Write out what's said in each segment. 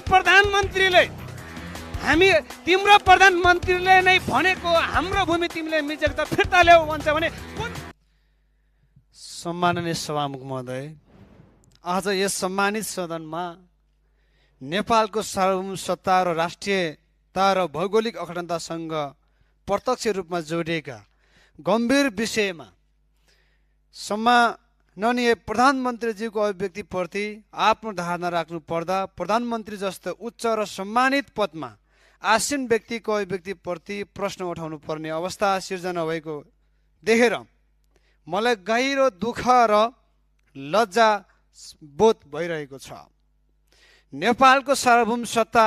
प्रधानमन्त्रीले तिम्रो प्रधानमन्त्रीले नै भनेको हाम्रो भूमि तिमीले मिचेको त फिर्ता ल्याऊ भन्छ भने कुन? सम्माननीय सभामुख महोदय, आज यस सम्मानित सदनमा नेपालको सार्वभौम सत्ता र राष्ट्रियता र भौगोलिक अखण्डतासँग प्रत्यक्ष रूपमा जोडिएका गम्भीर विषयमा सम्माननीय प्रधानमन्त्रीज्यूको अभिव्यक्तिप्रति आफ्नो धारणा राख्नु पर्दा प्रधानमन्त्री जस्तो उच्च र सम्मानित पदमा आसीन व्यक्तिको अभिव्यक्तिप्रति प्रश्न उठाउनु पर्ने अवस्था सिर्जना भएको देखेर मलाई गहिरो दुःख र लज्जा बोध भइरहेको छ। नेपालको सार्वभौम सत्ता,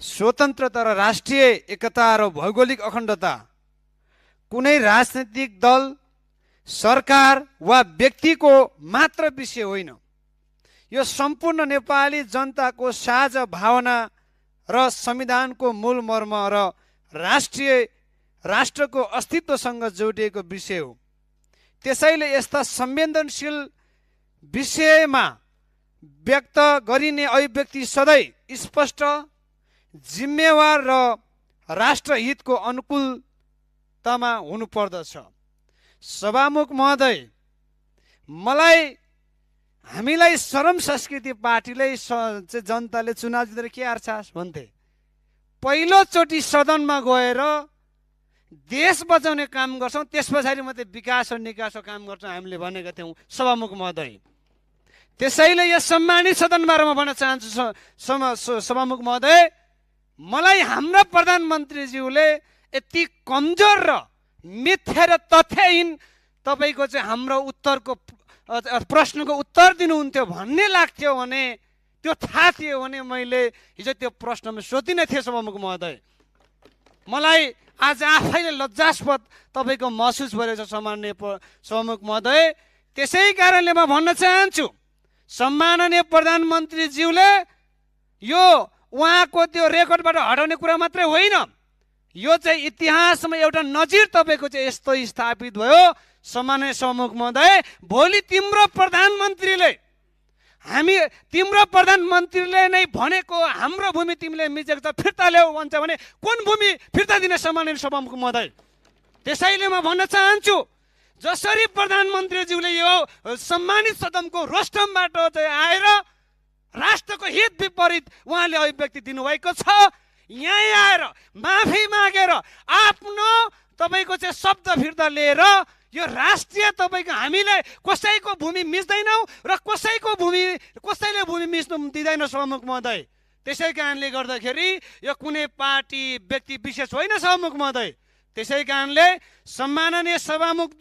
स्वतन्त्रता र राष्ट्रिय एकता र भौगोलिक अखण्डता कुनै राजनैतिक दल, सरकार वा व्यक्तिको मात्र विषय होइन। यो सम्पूर्ण नेपाली जनताको साझा भावना र संविधानको मूल मर्म र राष्ट्रको अस्तित्वसँग जोडिएको विषय हो। त्यसैले यस्ता संवेदनशील विषयमा व्यक्त गरिने अभिव्यक्ति सधैँ स्पष्ट, जिम्मेवार र राष्ट्रहितको अनुकूलतामा हुनुपर्दछ। सभामुख महोदय, हामीलाई श्रम संस्कृति पार्टीले जनताले चुनाव जितेर के आर्छास् भन्थे। पहिलोचोटि सदनमा गएर देश बचाउने काम गर्छौँ, त्यस पछाडि मात्रै विकास र निकासको काम गर्छौँ हामीले भनेका थियौँ सभामुख महोदय। त्यसैले यस सम्मानित सदनबाट म भन्न चाहन्छु सभामुख महोदय, मलाई हाम्रा प्रधानमन्त्रीज्यूले यति कमजोर र मिथ्या र तथ्यहीन तपाईँको चाहिँ हाम्रो प्रश्नको उत्तर दिनुहुन्थ्यो भन्ने लाग्थ्यो भने, त्यो थाहा थियो भने मैले हिजो त्यो प्रश्नमा सोधिनै थिएँ सभामुख महोदय। मलाई आज आफैले लज्जास्पद तपाईँको महसुस भइरहेछ सम्माननीय सभामुख महोदय। त्यसै कारणले म भन्न चाहन्छु सम्माननीय प्रधानमन्त्रीज्यूले यो उहाँको त्यो रेकर्डबाट हटाउने कुरा मात्रै होइन, यो चाहिँ इतिहासमा एउटा नजिर तपाईँको चाहिँ यस्तो स्थापित भयो। सम्माननीय सभामुख महोदय, भोलि तिम्रो प्रधानमन्त्रीले नै भनेको हाम्रो भूमि तिमीले मिचेको त फिर्ता ल्याऊ भन्छ भने कुन भूमि फिर्ता दिने सम्माननीय सभामुख महोदय? त्यसैले म भन्न चाहन्छु जसरी प्रधानमन्त्रीज्यूले यो सम्मानित सदनको रोस्टमबाट चाहिँ आएर राष्ट्रको हित विपरीत उहाँले अभिव्यक्ति दिनुभएको छ, यहीँ आएर माफी मागेर आफ्नो तपाईँको चाहिँ शब्द फिर्ता लिएर यो राष्ट्रिय तपाईँको हामीले कसैको भूमि मिच्दैनौँ र कसैले भूमि मिच्नु दिँदैन सभामुख महोदय। त्यसै कारणले गर्दाखेरि यो कुनै पार्टी व्यक्ति विशेष होइन सभामुख महोदय। त्यसै कारणले सम्माननीय सभामुख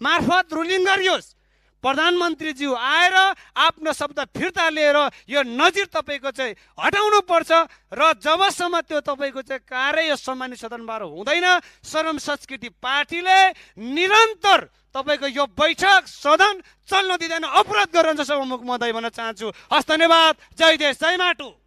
मार्फत रुलिङ गरियोस्, प्रधानमन्त्रीज्यू आएर आफ्नो शब्द फिर्ता लिएर यो नजिर तपाईँको चाहिँ हटाउनु पर्छ र जबसम्म त्यो तपाईँको चाहिँ कार्य यो सम्मानित सदनबाट हुँदैन, श्रम संस्कृति पार्टीले निरन्तर तपाईँको यो बैठक सदन चल्न दिँदैन, अवरोध गरिरहन्छ सभामुख महोदय भन्न चाहन्छु। हस्, धन्यवाद। जय देश, जय माटो।